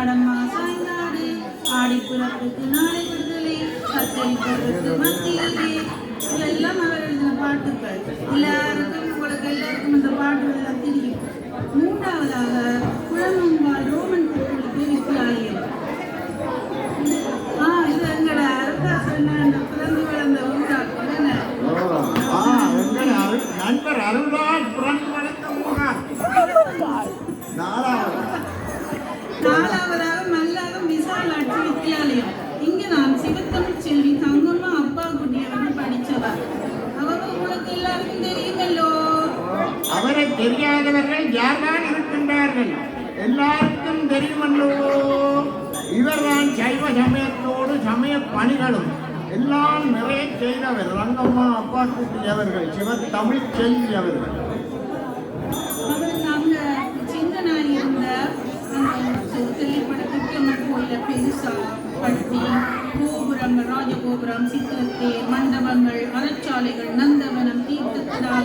ஆடாடம்மா சாய்ந்தாடு ஆடி பிறப்புக்கு நாளை விடுதலை கத்தரி பிறப்புக்கு மத்தியிலே இதெல்லாம் அவர் எழுதின பாட்டுக்கள். எல்லாருக்கும் உங்களுக்கு எல்லாருக்கும் இந்த பாட்டுகள் எல்லாம் தெரியும். மூன்றாவதாக குளமங்கால் ரோமன் கத்தோலிக்க வித்தியாலயம். இது எங்களோட அரசாசன பிறந்து வளர்ந்த ஊராக்கம் என்ன நண்பர் அருள்ராஜ் பிறந்து வளர்ந்த ஊரார். நாலாவதாக மல்லாகம் விசாலாட்சி வித்தியாலயம். இங்க நான் சிவத்தமிழ் செல்வி தங்கம்மா அப்பா குட்டி அவர்கள் படித்தவர். அவங்க உங்களுக்கு எல்லாருக்கும் தெரியுமல்லோ. அவரை தெரியாதவர்கள் யார்தான் இருக்கின்றார்கள்? எல்லாருக்கும் தெரியுமல்லோ. இவர்தான் சைவ சமயத்தோடு சமய பணிகளும் எல்லாம் நிறைய செய்தவர். ரங்கம்மா அப்பா குட்டி அவர்கள், சிவத்தமிழ் செல்வி அவர்கள். அவங்க சின்னனாய் இருந்த தெளிப்பட கிருஷ்ணன் கோயில பெருசா கட்டி கோபுரங்கள், ராஜகோபுரம், சித்திரத்தேர், மண்டபங்கள், அறச்சாலைகள், நந்த